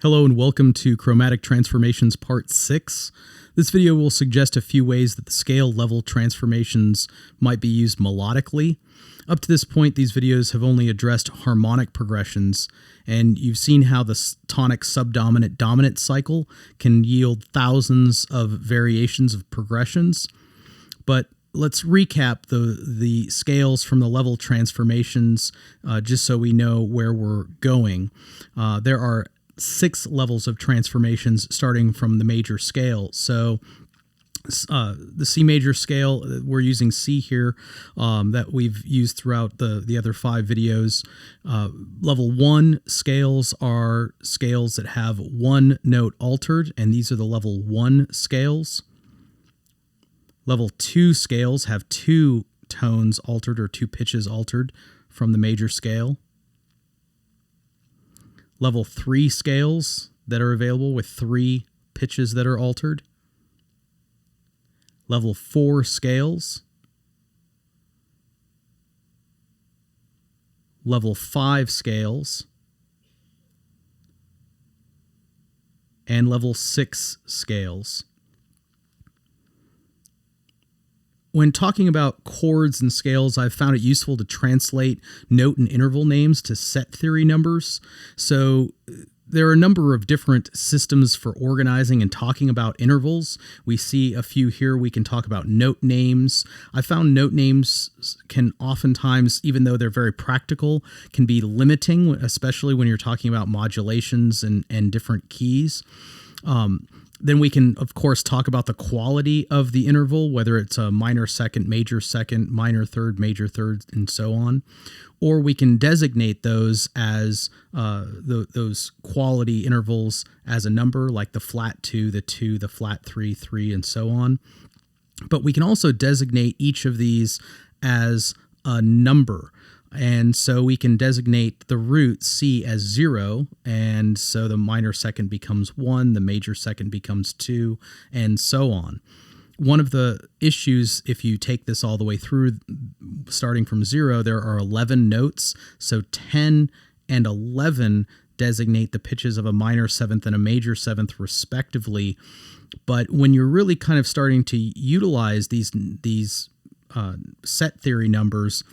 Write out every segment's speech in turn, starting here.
Hello and welcome to Chromatic Transformations Part 6. This video will suggest a few ways that the scale level transformations might be used melodically. Up to this point, these videos have only addressed harmonic progressions, and you've seen how the tonic subdominant-dominant cycle can yield thousands of variations of progressions. But let's recap the scales from the level transformations just so we know where we're going. There are 6 levels of transformations starting from the major scale. So the C major scale, we're using C here, that we've used throughout the other 5 videos. Level 1 scales are scales that have one note altered, and these are the level 1 scales. Level 2 scales have 2 tones altered or 2 pitches altered from the major scale. Level 3 scales that are available with 3 pitches that are altered. Level 4 scales. Level 5 scales. And level 6 scales. When talking about chords and scales, I've found it useful to translate note and interval names to set theory numbers. So there are a number of different systems for organizing and talking about intervals. We see a few here. We can talk about note names. I found note names can oftentimes, even though they're very practical, can be limiting, especially when you're talking about modulations and different keys. Then we can, of course, talk about the quality of the interval, whether it's a minor second, minor third, major third, and so on. Or we can designate those as those quality intervals as a number, like the flat 2, the flat 3, 3, and so on. But we can also designate each of these as a number. And so we can designate the root C as 0, and so the minor second becomes 1, the major second becomes 2, and so on. One of the issues, if you take this all the way through, starting from 0, there are 11 notes, so 10 and 11 designate the pitches of a minor seventh and a major seventh respectively. But when you're really kind of starting to utilize these set theory numbers,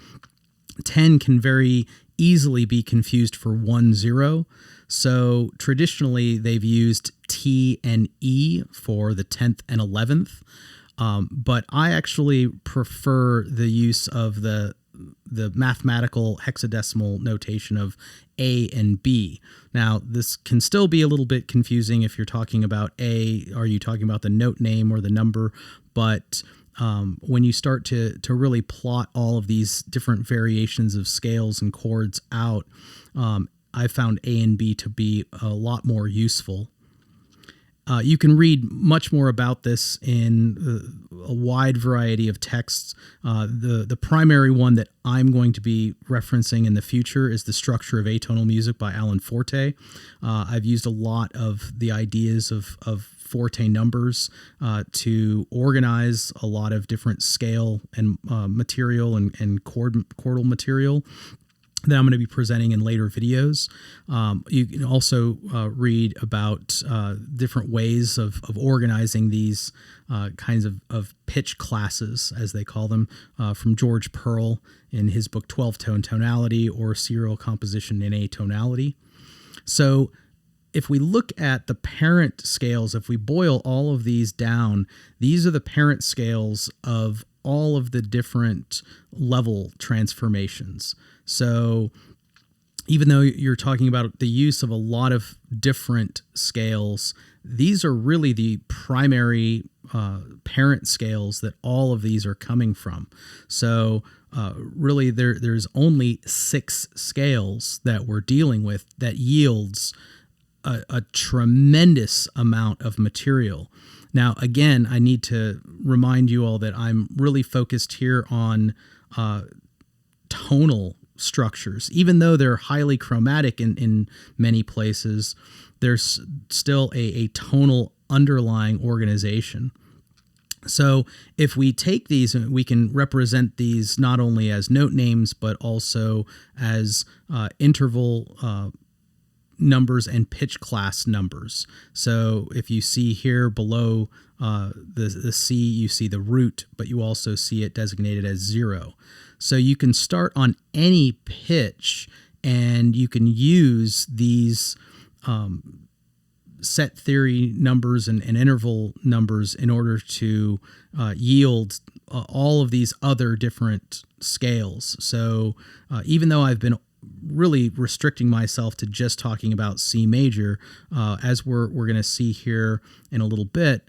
10 can very easily be confused for 1, 0. So traditionally, they've used T and E for the 10th and 11th. But I actually prefer the use of the mathematical hexadecimal notation of A and B. Now, this can still be a little bit confusing if you're talking about A, are you talking about the note name or the number? But when you start to really plot all of these different variations of scales and chords out, I found A and B to be a lot more useful. You can read much more about this in a wide variety of texts. The primary one that I'm going to be referencing in the future is The Structure of Atonal Music by Alan Forte. I've used a lot of the ideas of Forte numbers to organize a lot of different scale and material and chordal material that I'm going to be presenting in later videos. You can also read about different ways of organizing these kinds of pitch classes, as they call them, from George Pearl in his book 12-Tone Tonality or Serial Composition in Atonality. So if we look at the parent scales, if we boil all of these down, these are the parent scales of all of the different level transformations. So even though you're talking about the use of a lot of different scales, these are really the primary parent scales that all of these are coming from. So really there's only 6 scales that we're dealing with that yields a tremendous amount of material. Now, again, I need to remind you all that I'm really focused here on tonal structures. Even though they're highly chromatic in many places, there's still a tonal underlying organization. So if we take these, we can represent these not only as note names, but also as interval numbers and pitch class numbers. So if you see here below the C, you see the root, but you also see it designated as 0. So you can start on any pitch, and you can use these set theory numbers and interval numbers in order to yield all of these other different scales. So even though I've been really restricting myself to just talking about C major, as we're going to see here in a little bit,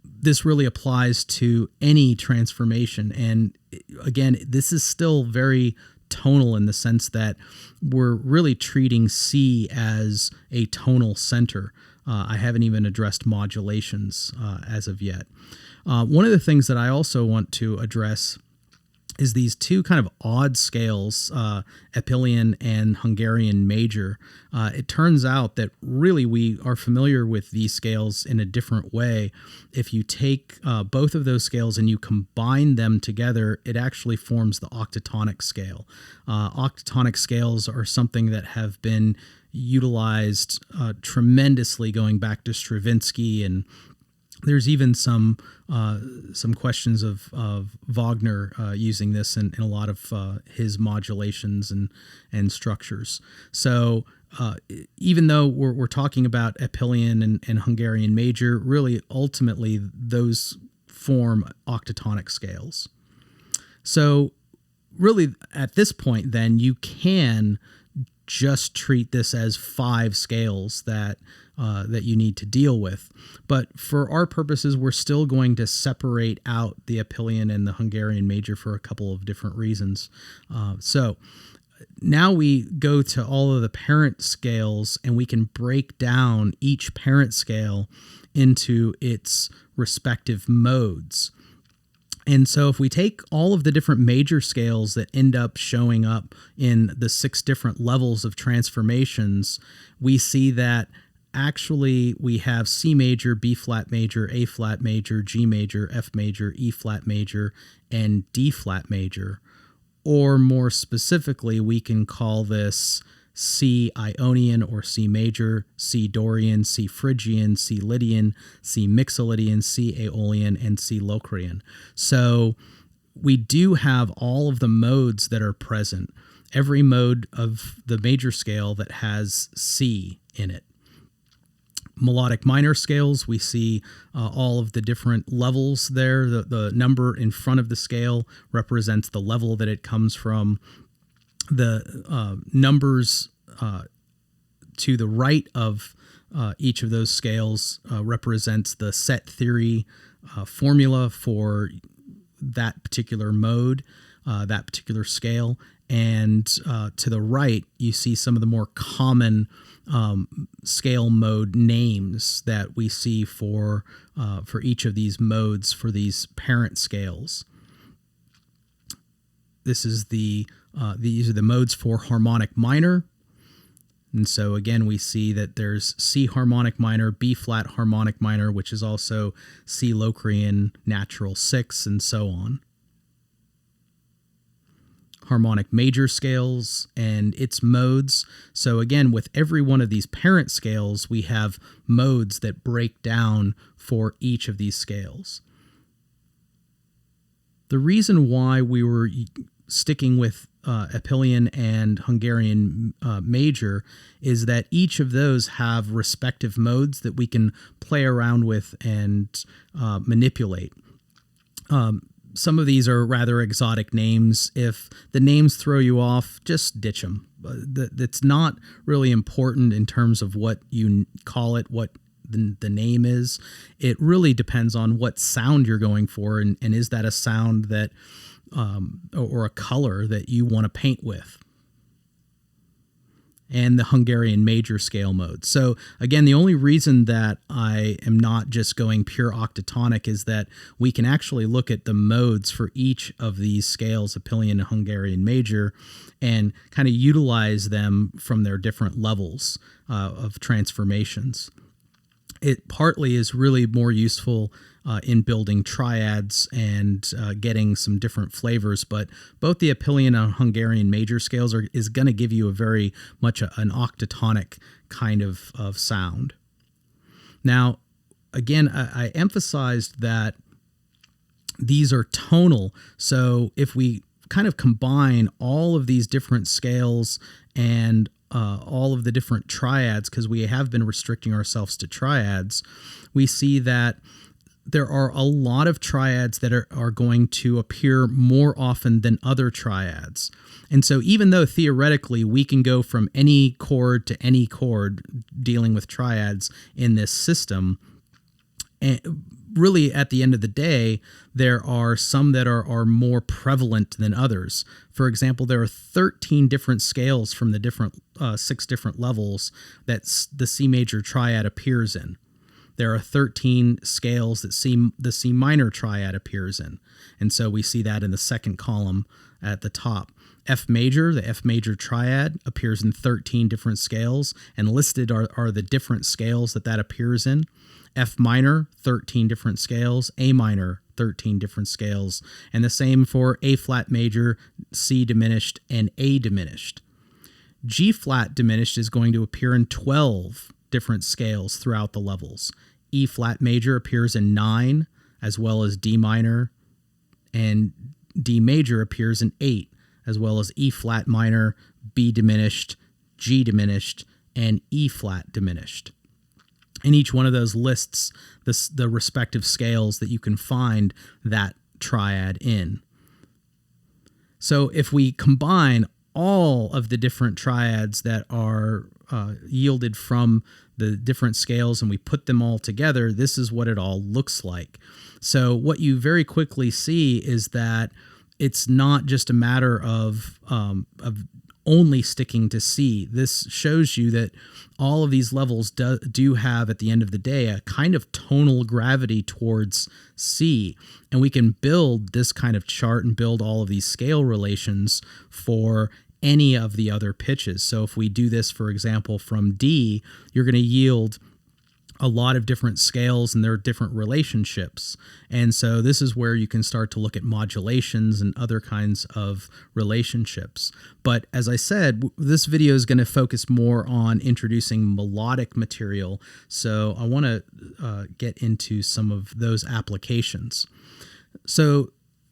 this really applies to any transformation. And again, this is still very tonal in the sense that we're really treating C as a tonal center. I haven't even addressed modulations as of yet. One of the things that I also want to address is these two kind of odd scales, Epylian and Hungarian major. It turns out that really we are familiar with these scales in a different way. If you take both of those scales and you combine them together, it actually forms the octatonic scale. Octatonic scales are something that have been utilized tremendously going back to Stravinsky, and there's even some questions of Wagner using this in a lot of his modulations and structures. So even though we're talking about Epylian and Hungarian major, really ultimately those form octatonic scales. So really at this point then you can just treat this as 5 scales that you need to deal with. But for our purposes, we're still going to separate out the Epylian and the Hungarian major for a couple of different reasons. So now we go to all of the parent scales, and we can break down each parent scale into its respective modes. And so if we take all of the different major scales that end up showing up in the 6 different levels of transformations, we see that actually we have C major, B flat major, A flat major, G major, F major, E flat major, and D flat major. Or more specifically, we can call this C Ionian or C major, C Dorian, C Phrygian, C Lydian, C Mixolydian, C Aeolian, and C Locrian. So we do have all of the modes that are present, every mode of the major scale that has C in it. Melodic minor scales, we see all of the different levels there. The number in front of the scale represents the level that it comes from. The numbers to the right of each of those scales represents the set theory formula for that particular mode, that particular scale. And to the right, you see some of the more common scale mode names that we see for each of these modes for these parent scales. This is these are the modes for harmonic minor. And so again, we see that there's C harmonic minor, B flat harmonic minor, which is also C Locrian natural 6, and so on. Harmonic major scales and its modes. So again, with every one of these parent scales, we have modes that break down for each of these scales. The reason why we were sticking with Epylian and Hungarian major is that each of those have respective modes that we can play around with and manipulate. Some of these are rather exotic names. If the names throw you off, just ditch them. That's not really important in terms of what you call it, what the name is. It really depends on what sound you're going for, and is that a sound that or a color that you want to paint with. And the Hungarian major scale mode. So again, the only reason that I am not just going pure octatonic is that we can actually look at the modes for each of these scales, Epylian and Hungarian major, and kind of utilize them from their different levels of transformations. It partly is really more useful in building triads and getting some different flavors, but both the Epylian and Hungarian major scales is going to give you a very much an octatonic kind of sound. Now, again, I emphasized that these are tonal, so if we kind of combine all of these different scales and all of the different triads, because we have been restricting ourselves to triads, we see that there are a lot of triads that are going to appear more often than other triads. And so even though theoretically we can go from any chord to any chord dealing with triads in this system, and really at the end of the day, there are some that are more prevalent than others. For example, there are 13 different scales from the different 6 different levels that the C major triad appears in. There are 13 scales that the C minor triad appears in. And so we see that in the second column at the top. F major, the F major triad, appears in 13 different scales, and listed are the different scales that appears in. F minor, 13 different scales. A minor, 13 different scales. And the same for A flat major, C diminished, and A diminished. G flat diminished is going to appear in 12 different scales throughout the levels. E flat major appears in 9, as well as D minor, and D major appears in 8, as well as E flat minor, B diminished, G diminished, and E flat diminished. And each one of those lists the respective scales that you can find that triad in. So if we combine all of the different triads that are yielded from the different scales and we put them all together, this is what it all looks like. So what you very quickly see is that it's not just a matter of only sticking to C. This shows you that all of these levels do have, at the end of the day, a kind of tonal gravity towards C. And we can build this kind of chart and build all of these scale relations for any of the other pitches. So if we do this, for example, from D, you're going to yield a lot of different scales and their different relationships. And so this is where you can start to look at modulations and other kinds of relationships. But as I said, this video is going to focus more on introducing melodic material. So I want to get into some of those applications. So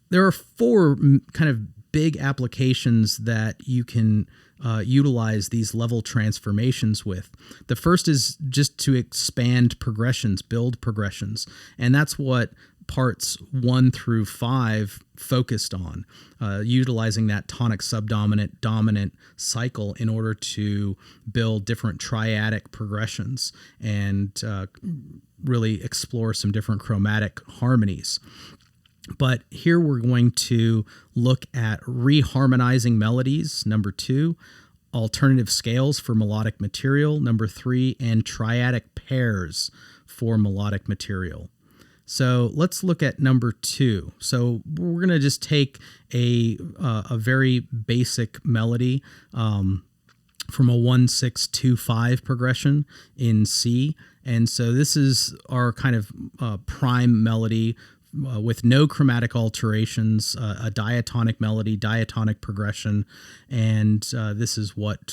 there are 4 kind of big applications that you can utilize these level transformations with. The first is just to expand progressions, build progressions. And that's what parts 1 through 5 focused on, utilizing that tonic subdominant dominant cycle in order to build different triadic progressions and really explore some different chromatic harmonies. But here we're going to look at reharmonizing melodies, number 2, alternative scales for melodic material, number 3, and triadic pairs for melodic material. So let's look at number 2. So we're going to just take a very basic melody from a 1-6-2-5 progression in C. And so this is our kind of prime melody with no chromatic alterations, a diatonic melody, diatonic progression, and this is what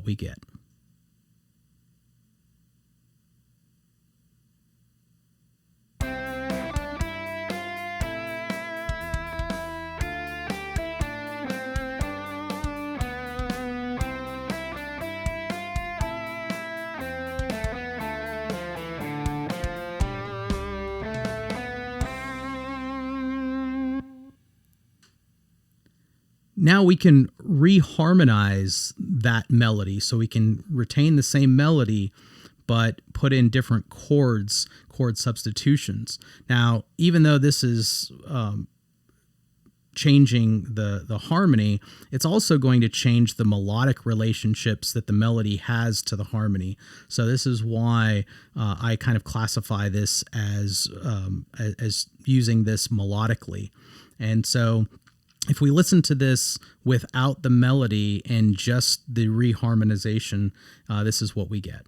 we get. Now we can reharmonize that melody, so we can retain the same melody but put in different chord substitutions. Now, even though this is changing the harmony, it's also going to change the melodic relationships that the melody has to the harmony. So this is why I kind of classify this as using this melodically. And so if we listen to this without the melody and just the reharmonization, this is what we get.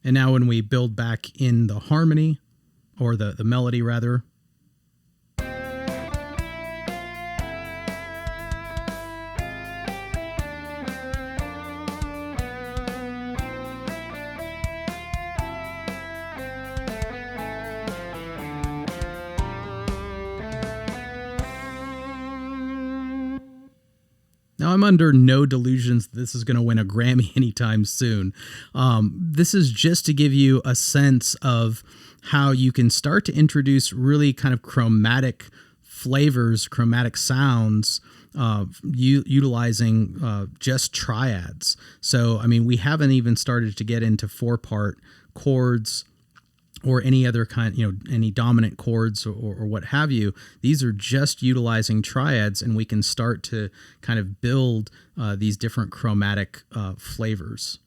And now when we build back in the harmony, or the melody rather, now, I'm under no delusions that this is going to win a Grammy anytime soon. This is just to give you a sense of how you can start to introduce really kind of chromatic flavors, chromatic sounds, utilizing just triads. So, I mean, we haven't even started to get into 4-part chords or any other kind, any dominant chords or what have you. These are just utilizing triads, and we can start to kind of build these different chromatic flavors.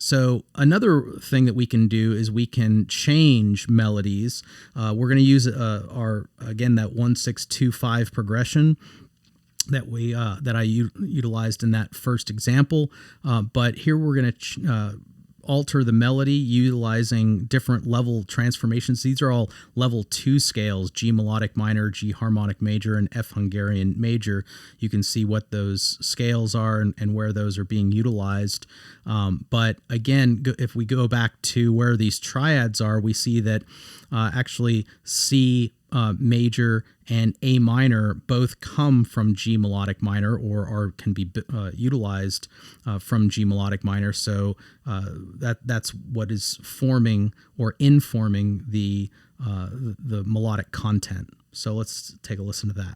So another thing that we can do is we can change melodies. We're going to use that 1-6-2-5 progression that I utilized in that first example. But here we're going to alter the melody utilizing different level transformations. These are all level 2 scales: G melodic minor, G harmonic major, and F Hungarian major. You can see what those scales are and where those are being utilized. But again, if we go back to where these triads are, we see that actually C major and A minor both come from G melodic minor, or can be utilized from G melodic minor. So that's what is forming or informing the melodic content. So let's take a listen to that.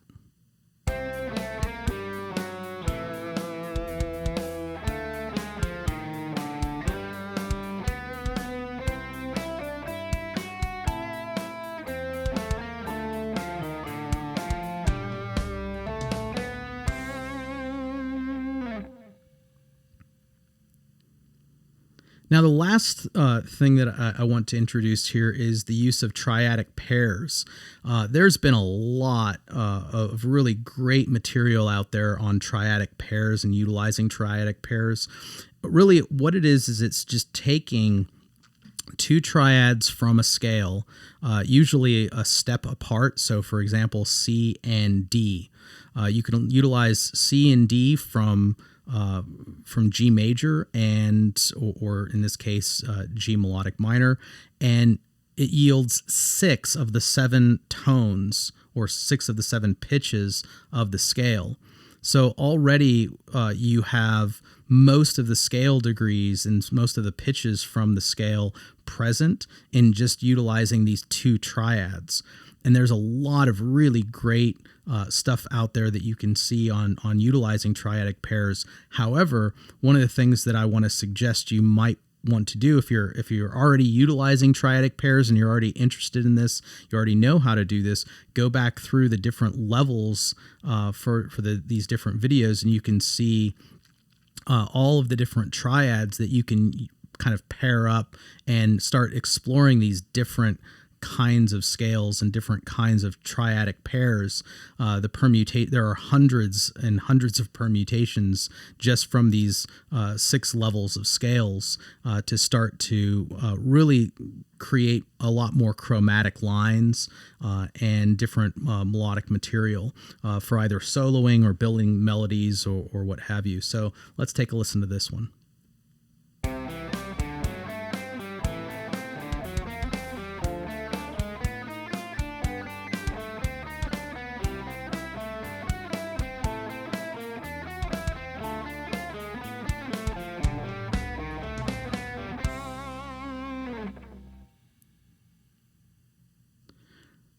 Now, the last thing that I want to introduce here is the use of triadic pairs. There's been a lot of really great material out there on triadic pairs and utilizing triadic pairs. But really, what it is it's just taking 2 triads from a scale, usually a step apart. So, for example, C and D. You can utilize C and D from G major or in this case G melodic minor, and it yields 6 of the 7 tones or 6 of the 7 pitches of the scale. So already you have most of the scale degrees and most of the pitches from the scale present in just utilizing these 2 triads. And there's a lot of really great stuff out there that you can see on utilizing triadic pairs. However, one of the things that I want to suggest you might want to do if you're already utilizing triadic pairs and you're already interested in this, you already know how to do this, go back through the different levels for these different videos, and you can see all of the different triads that you can kind of pair up and start exploring these different kinds of scales and different kinds of triadic pairs. There are hundreds and hundreds of permutations just from these 6 levels of scales to start to really create a lot more chromatic lines and different melodic material for either soloing or building melodies or what have you. So let's take a listen to this one.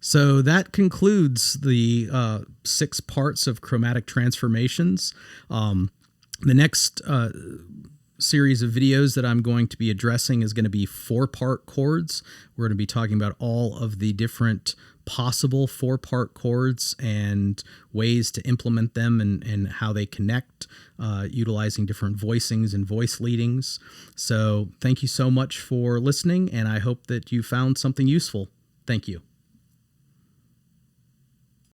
So that concludes the 6 parts of Chromatic Transformations. The next series of videos that I'm going to be addressing is going to be 4-part chords. We're going to be talking about all of the different possible 4-part chords and ways to implement them and how they connect, utilizing different voicings and voice leadings. So thank you so much for listening, and I hope that you found something useful. Thank you.